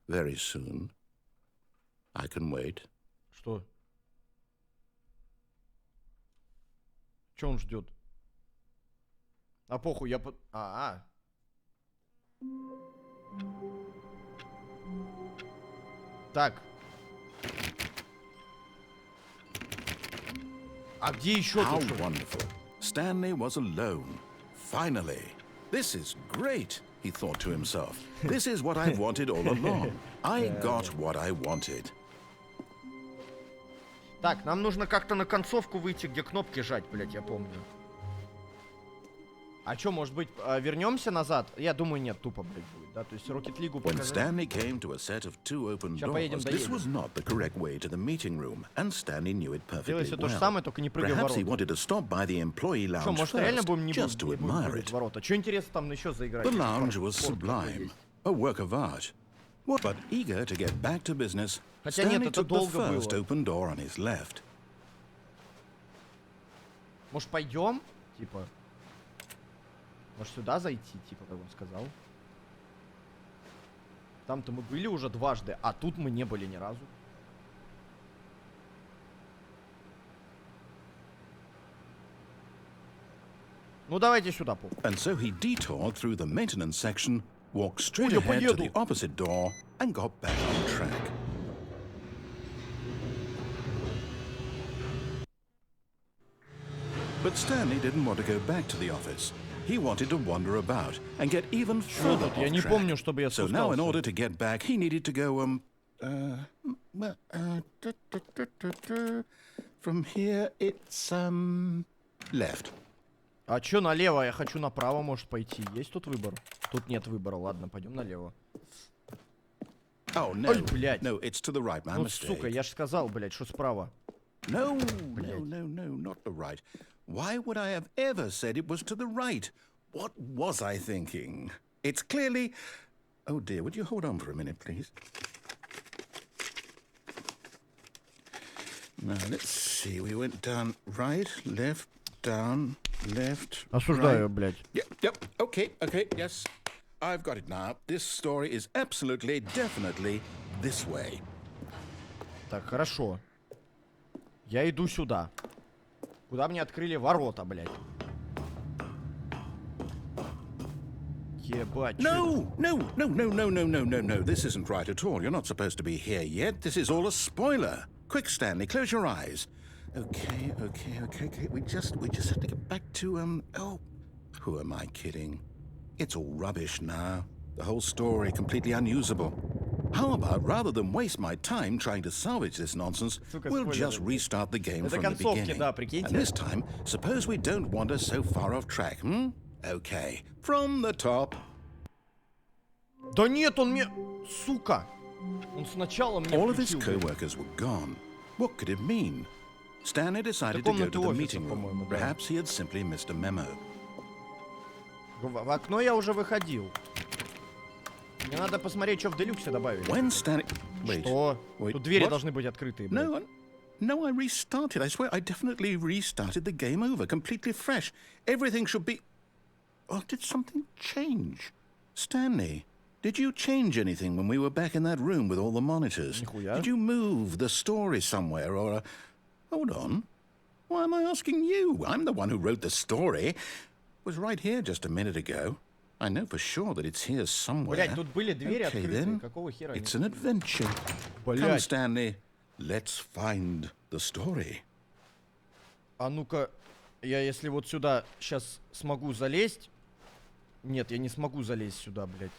Very soon. I can wait. Что? Чё он ждет? А похуй, я под... Так. А где еще How тут? wonderful. Stanley was alone. Finally. This is great, he thought to himself. This is what I've wanted all along. I got what I wanted. Так, нам нужно как-то на концовку выйти, где кнопки жать, блядь, я помню. А чё, может быть, вернемся назад? Я думаю, нет, тупо, блядь, будет, да? То есть Rocket League When показали. Stanley came to a set of two open doors, this was not the correct way to the meeting room, and Stanley knew it perfectly Делай все то же well. самое, только не прыгай в Perhaps he ворота. wanted to stop by the employee Чё, lounge может, реально first, будем не just to будем admire прыгать в it. ворота? Чё интересно там еще заиграть? The lounge was sublime, a work of art. But eager to get back to business, Хотя нет, Stanley это took the долго first было. open door on his left. Может, пойдем? Типа... Может, сюда зайти, типа, как он сказал? Там-то мы были уже дважды, а тут мы не были ни разу. Ну, давайте сюда, пол. And so he detoured through the maintenance section, walked straight Ой, я ahead to поеду. the opposite door, and got back on track. But Stanley didn't want to go back to the office. He wanted to wander about and get even further тут? Я off не track. помню, чтобы я So now, in спускался. order to get back, he needed to go, from here, it's, left. А чё налево? Я хочу направо, может, пойти. Есть тут выбор? Тут нет выбора. Ладно, пойдем налево. Oh, no. Ой, блядь. No, it's to the right, my Ну, mistake. сука, я ж сказал, блядь, что справа. No, no, not the right. Why would I have ever said it was to the right? What was I thinking? It's clearly... Oh dear, would you hold on for a minute, please? Now, let's see. We went down right, left, down, left, Осуждаю, right. блядь. Yep, okay, yes. I've got it now. This story is absolutely, definitely this way. Так, хорошо. Я иду сюда. Куда мне открыли ворота, блядь? Ебать. No. This isn't right at all. You're not supposed to be here yet. This is all a spoiler. Quick, Stanley, close your eyes. Okay. We just have to get back to, oh, who am I kidding? It's all rubbish now. The whole story completely unusable. How about, rather than waste my time trying to salvage this nonsense, we'll just restart the game from the beginning. Да, прикиньте. And this time, suppose we don't wander so far off track, Okay, from the top. Да нет, он мне... Сука! Он сначала мне All of his включил, блядь. co-workers were gone. What could it mean? Stanley decided to go комнаты to the офиса, meeting room. по-моему, да. Perhaps he had simply missed a memo. В окно я уже выходил. Мне надо посмотреть, что в Делюксе добавили. When Stanley... Wait. Что? Wait, Тут двери what? должны быть открытые, блядь. No, I restarted. I swear I definitely restarted the game over, completely fresh. Everything should be... Oh, did something change? Stanley, did you change anything when we were back in that room with all the monitors? Did you move the story somewhere or... Hold on. Why am I asking you? I'm the one who wrote the story. It was right here just a minute ago. I know for sure that it's here somewhere. Блять, тут были двери Okay, открытые. then. Какого хера? It's an adventure. Come, Stanley. Let's find the story. А ну-ка, я если вот сюда сейчас смогу залезть... Нет, я не смогу залезть сюда, блядь.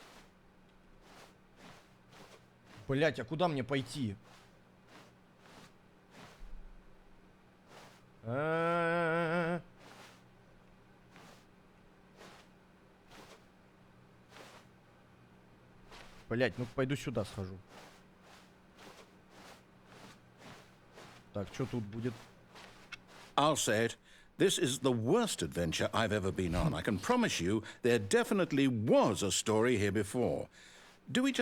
Блять, а куда мне пойти? Блять, ну пойду сюда схожу. Так, что тут будет? I'll say it. This is the worst adventure I've ever been on. I can promise you there definitely was a story here before. Do we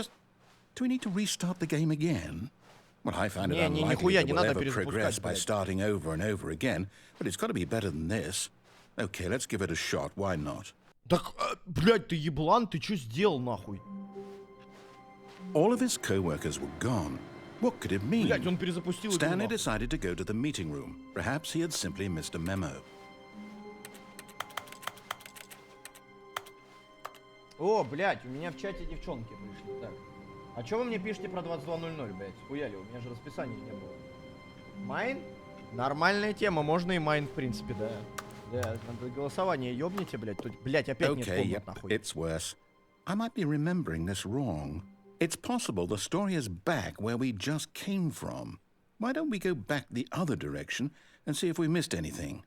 need to restart the game again? Well, I find it unlikely that we'll ever progress by starting over and over again, but it's got to be better than this. Okay, let's give it a shot. Why not? Так, блядь, ты еблан, ты что сделал, нахуй? All of his co-workers were gone. What could it mean? Блядь, он перезапустил игру, Stanley нахуй. decided to go to the meeting room. Perhaps he had simply missed a memo. О, блядь, у меня в чате девчонки пришли. Так. А чё вы мне пишете про 22:00, блядь? Хуяли, у меня же расписания не было. Майн? Нормальная тема, можно и майн, в принципе, да. Да, надо голосование ёбните, блядь. Тут, блядь, опять нет комнат, нахуй. It's worse. I might be remembering this wrong. It's possible the story is back where we just came from. Why don't we go back the other direction and see if we missed anything?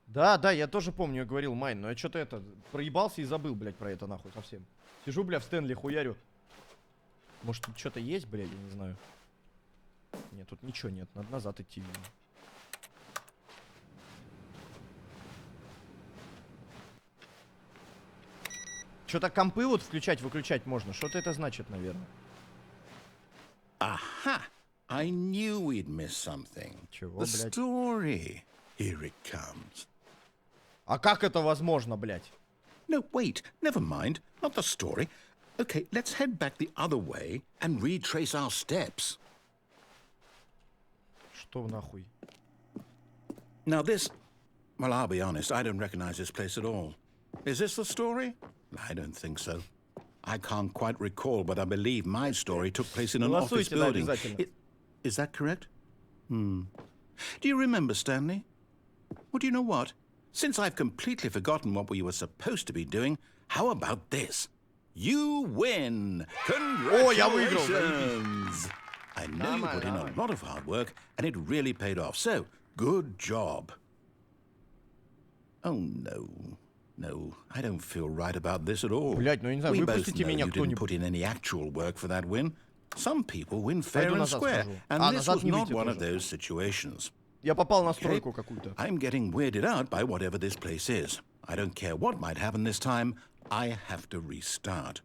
Да, да, я тоже помню, я говорил майн, но я что-то это проебался и забыл, блядь, про это нахуй совсем. Сижу, бля, в Стэнли хуярю. Может, тут что-то есть, блядь, я не знаю. Нет, тут ничего нет, надо назад идти, видимо. Что-то компы вот включать-выключать можно. Что-то это значит, наверное. Aha! I knew we'd miss something. Чего, The блядь? story. Here it comes. А как это возможно, блядь? No, wait. Never mind. Not the story. Okay, let's head back the other way and retrace our steps. Что нахуй? Now this... Well, I'll be honest. I don't recognize this place at all. Is this the story? I don't think so. I can't quite recall, but I believe my story took place in an office building. Is that correct? Do you remember, Stanley? Well, do you know what? Since I've completely forgotten what we were supposed to be doing, how about this? You win! Congratulations! I know you put in a lot of hard work, and it really paid off. So, good job. Oh, no. No, I don't feel right about this at all. Блядь, ну я не знаю, We both выпустите know меня you didn't кто-нибудь. put in any actual work for that win. Some people win fair Пойду and назад square, схожу. and this назад was не not выйти one of тоже. those situations. Я попал на стройку какую-то. I'm getting weirded out by whatever this place is. I don't care what might happen this time. I have to restart.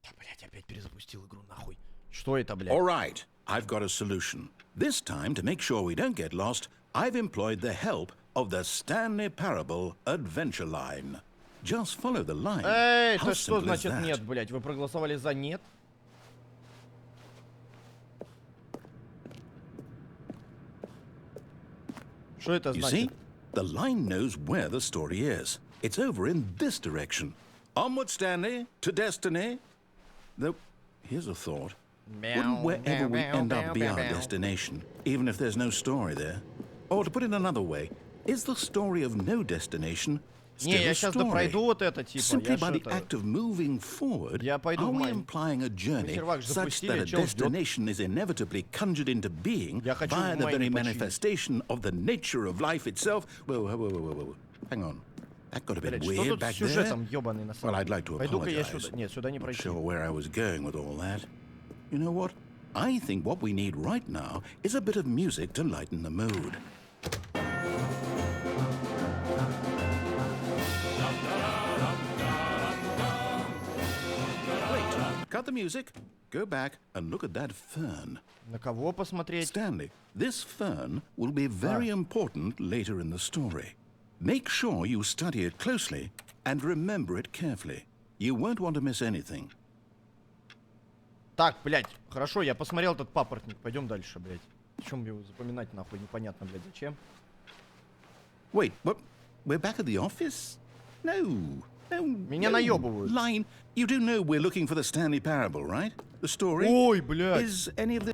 Да, блядь, опять перезапустил игру, нахуй. Что это, блядь? All right, I've got a solution. This time, to make sure we don't get lost, I've employed the help of the Stanley Parable Adventure Line. Just follow the line. Эй, How это что simple is значит that? нет, блядь? Вы проголосовали за нет? Что это You значит? see, the line knows where the story is. It's over in this direction. Onward, Stanley, to destiny. Though, here's a thought. Wouldn't wherever we end up be our destination, even if there's no story there? Or to put it another way, is the story of no destination Не, still я a сейчас story? пройду вот это, типа. Simply Я by the что-то... act of moving forward, Я пойду are в we майн. implying a journey Сервак such запустили, that a чел ждет. destination is inevitably conjured into being Я хочу via в the майне very починить. manifestation of the nature of life itself? Whoa. Hang on. That got a bit Блядь, что weird тут с back there. сюжетом ёбаный на самом Well, I'd деле? like to Пойду-ка я apologize. сюда. Нет, сюда не Not пройти. sure where I was going with all that. You know what? I think what we need right now is a bit of music to lighten the mood. Wait, cut the music. Go back and look at that fern. На кого посмотреть? Stanley, this fern will be very important later in the story. Make sure you study it closely and remember it carefully. You won't want to miss anything. Так, блядь, хорошо, я посмотрел этот папоротник. Пойдем дальше, блядь. Чем его запоминать, нахуй, непонятно, блядь, зачем? Wait, what? We're back at the office? No. Меня наебывают. Line, you do know we're looking for the Stanley Parable, right? The story? Ой, блядь. Is any of the...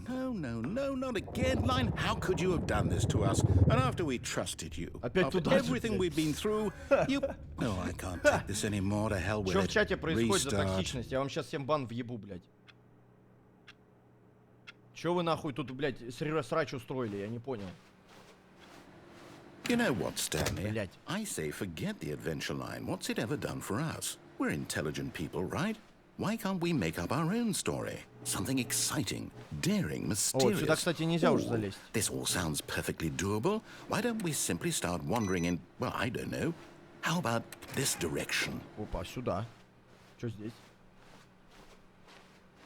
Oh, no, not again. Line, how could you have done this to us? And after we trusted you, Опять after туда же, everything блядь. we've been through, you... No, I can't take this anymore. To hell with Что it. в чате происходит за Restart. токсичность? Я вам сейчас всем бан въебу, блядь. Чё вы нахуй тут, блядь, срач устроили? Я не понял. You know what, Stanley? Блядь. I say forget the adventure line. What's it ever done for us? We're intelligent people, right? Why can't we make up our own story? Something exciting, daring, mysterious. О, сюда, кстати, нельзя уже залезть. This all sounds perfectly doable. Why don't we simply start wandering in, well, I don't know. How about this direction? Опа, сюда. Чё здесь?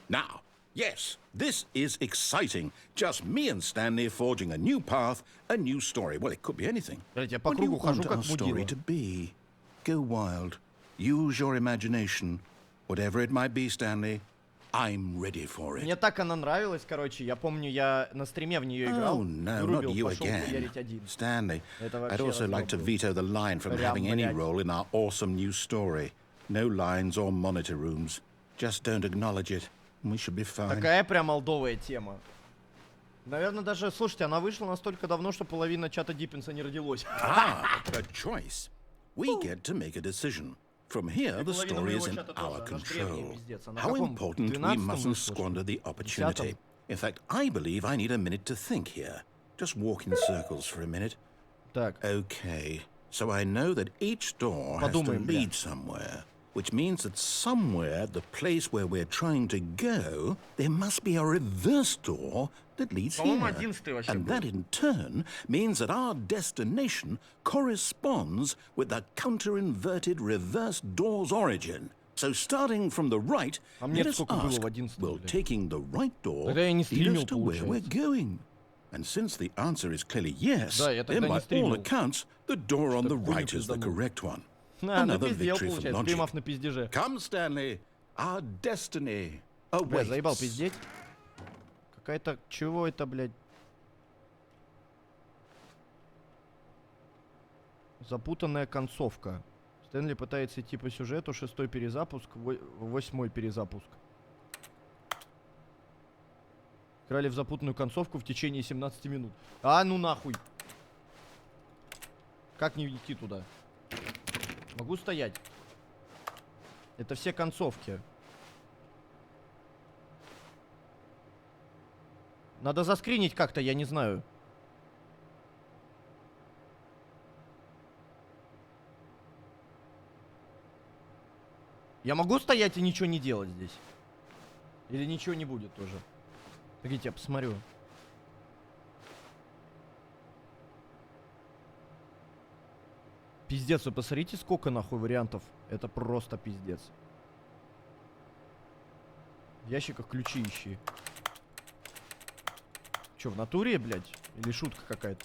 Now, yes, this is exciting. Just me and Stanley forging a new path, a new story. Well, it could be anything. Блядь, я по What do you кругу хожу, want как our story мудила. to be? Go wild. Use your imagination. Whatever it might be, Stanley, I'm ready for it. Мне так она нравилась, короче. Я помню, я на стриме в нее играл. Oh, no, вырубил, not you пошел again. хуярить один. Stanley, Это I'd вообще also like to разъёб был. veto the line from Прям, having any блядь. role in our awesome new story. No lines or monitor rooms. Just don't acknowledge it. We should be fine. Такая прям олдовая тема. Наверное, даже, слушайте, она вышла настолько давно, что половина чата Диппинса не родилась. A choice. We get to make a decision. From here, the story is in our control. How important we mustn't squander the opportunity. In fact, I believe I need a minute to think here. Just walk in circles for a minute. Так, Okay, so I know that each door has to Подумаем, бля. lead somewhere, which means that somewhere, the place where we're trying to go, there must be a reverse door that leads here. По-моему, 11-й вообще And был. that in turn means that our destination corresponds with the counter-inverted reverse door's origin. So starting from the right, А мне let us сколько было ask, в 11-м, will блядь? taking the right door Тогда я не lead us стримил, to where we're получается. going? And since the answer is clearly yes, Да, я then тогда не by all стримил. accounts, the door on the Что-то хуйню right is the пизданул. correct one. напиздел, victory for получается. logic. Стримов на пиздеже. Come, Stanley, our destiny Бля, заебал awaits. пиздеть. Какая-то... Чего это, блядь? Запутанная концовка. Стэнли пытается идти по сюжету. 6-й перезапуск, 8-й перезапуск. Играли в запутанную концовку в течение 17 минут. А ну нахуй. Как не идти туда? Могу стоять. Это все концовки. Надо заскринить как-то, я не знаю. Я могу стоять и ничего не делать здесь? Или ничего не будет тоже? Погодите, я посмотрю. Пиздец, вы посмотрите, сколько нахуй вариантов. Это просто пиздец. В ящиках ключи ищи. Че, в натуре, блядь? Или шутка какая-то?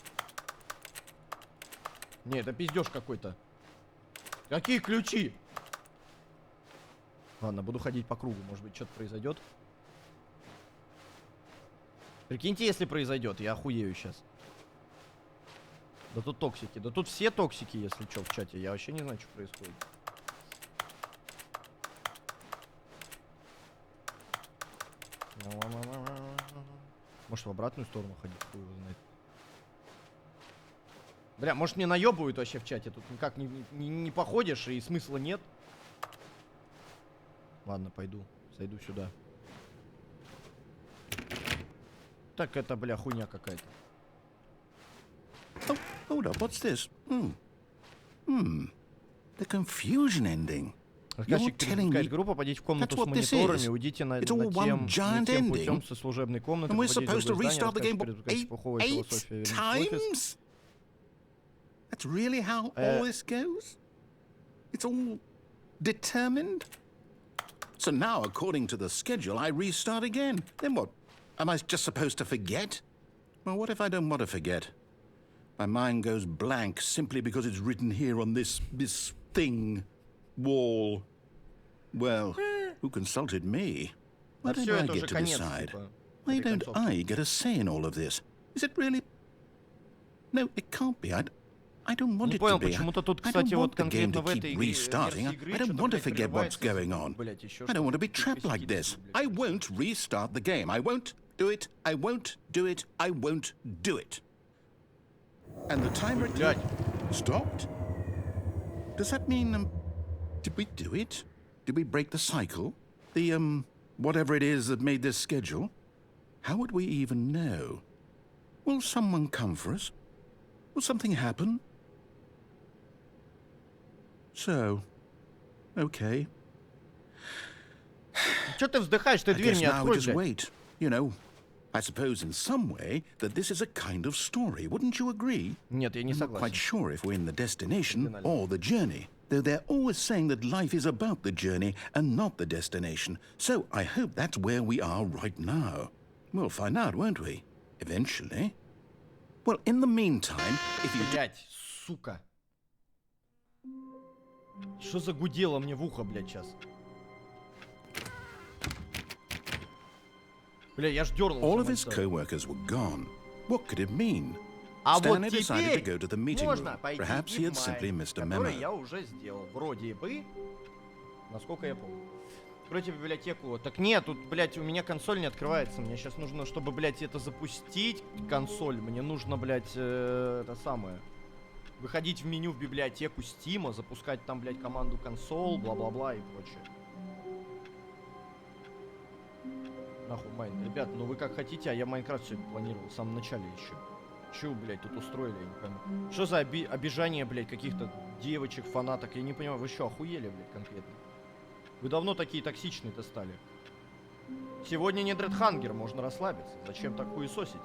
Не, это пиздеж какой-то. Какие ключи? Ладно, буду ходить по кругу. Может быть, что-то произойдет. Прикиньте, если произойдет, я охуею сейчас. Да тут токсики. Да тут все токсики, если что, в чате. Я вообще не знаю, что происходит. Может, в обратную сторону ходить, хуй его знает. Бля, может, мне наебывают вообще в чате. Тут никак не походишь, и смысла нет. Ладно, пойду. Зайду сюда. Так, это, бля, хуйня какая-то. Oh, hold up, what's this? The confusion ending. Рассказчик перепускает группу, подите в комнату с мониторами, уйдите на тем путем со служебной комнаты, And we're supposed to restart the game eight философия times? That's really how all this goes? It's all determined? So now, according to the schedule, I restart again. Then what? Am I just supposed to forget? Well, what if I don't want to forget? My mind goes blank simply because it's written here on this thing, wall. Well, who consulted me? Why don't I get to decide? Why don't I get a say in all of this? Is it really? No, it can't be. I don't want it to be. I don't want the game to keep restarting. I don't want to forget what's going on. I don't want to be trapped like this. I won't restart the game. I won't do it. I won't do it. I won't do it. And the timer stopped? Does that mean, did we do it? Did we break the cycle? The, whatever it is that made this schedule? How would we even know? Will someone come for us? Will something happen? So, okay. Чё ты вздыхаешь? Ты дверь не открой, just wait. You know, I suppose in some way that this is a kind of story. Wouldn't you agree? Нет, я не согласен. I'm not quite sure if we're in the destination or the journey. Though they're always saying that life is about the journey and not the destination. So I hope that's where we are right now. We'll find out, won't we? Eventually. Well, in the meantime, if you... Блять, сука. Что за гудело мне в ухо, блядь, сейчас? Бля, я ж дернулся. All of his co-workers were gone. What could it mean? А Stanley вот decided to go to the meeting можно room. пойти Perhaps he had simply missed a memo. который я уже сделал. Вроде бы. Насколько я помню. Откройте библиотеку. Так нет, тут, блядь, у меня консоль не открывается. Мне сейчас нужно, чтобы, блядь, это запустить, консоль. Мне нужно, блядь, это самое. Выходить в меню в библиотеку Стима, запускать там, блядь, команду консоль, бла-бла-бла и прочее. Нахуй Майн. Ребят, ну вы как хотите, а я Майнкрафт сегодня планировал в самом начале еще. Чё, блядь, тут устроили, я не пойму. Что за обижание, блядь, каких-то девочек, фанаток? Я не понимаю, вы что, охуели, блядь, конкретно? Вы давно такие токсичные-то стали. Сегодня не Дредхангер, можно расслабиться. Зачем так хуесосить?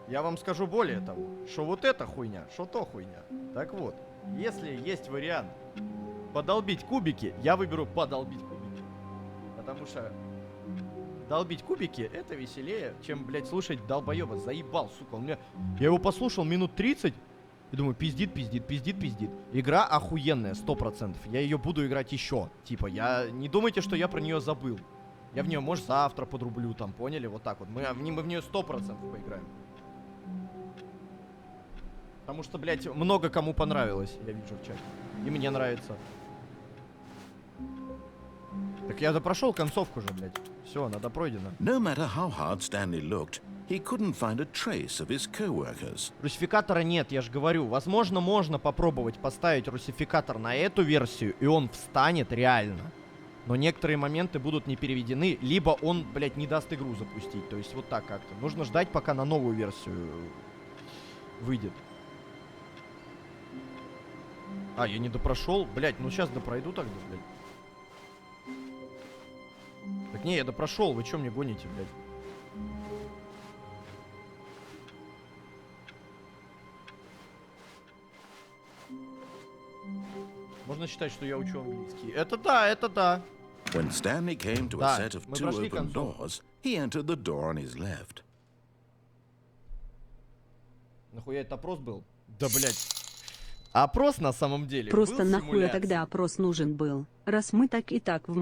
Я вам скажу более того, что вот эта хуйня, что то хуйня. Так вот, если есть вариант подолбить кубики, я выберу подолбить кубики. Потому что долбить кубики это веселее, чем, блядь, слушать долбоеба. Заебал, сука. Я его послушал минут 30 и думаю, пиздит. Игра охуенная, 100%. Я ее буду играть еще. Типа, не думайте, что я про нее забыл. Я в нее, может, завтра подрублю, там, поняли? Вот так вот. Мы в нее 100% поиграем. Потому что, блядь, много кому понравилось, я вижу в чате. И мне нравится. Так я допрошел концовку же, блядь. Все, она допройдена. No matter how hard Stanley looked, he couldn't find a trace of his co-workers. Русификатора нет, я же говорю. Возможно, можно попробовать поставить русификатор на эту версию, и он встанет реально. Но некоторые моменты будут не переведены, либо он, блядь, не даст игру запустить. То есть вот так как-то. Нужно ждать, пока на новую версию выйдет. А, я не допрошел. Блядь, ну сейчас допройду тогда, блядь. Так не, я допрошел. Вы чё мне гоните, блядь? Можно считать, что я учу английский. Это да, это да. When Stanley came to a set of two open doors, he entered the door on his left. Нахуя это опрос был? Да, блядь. Опрос на самом деле просто был нахуя симуляцией. тогда опрос нужен был, раз мы так и так в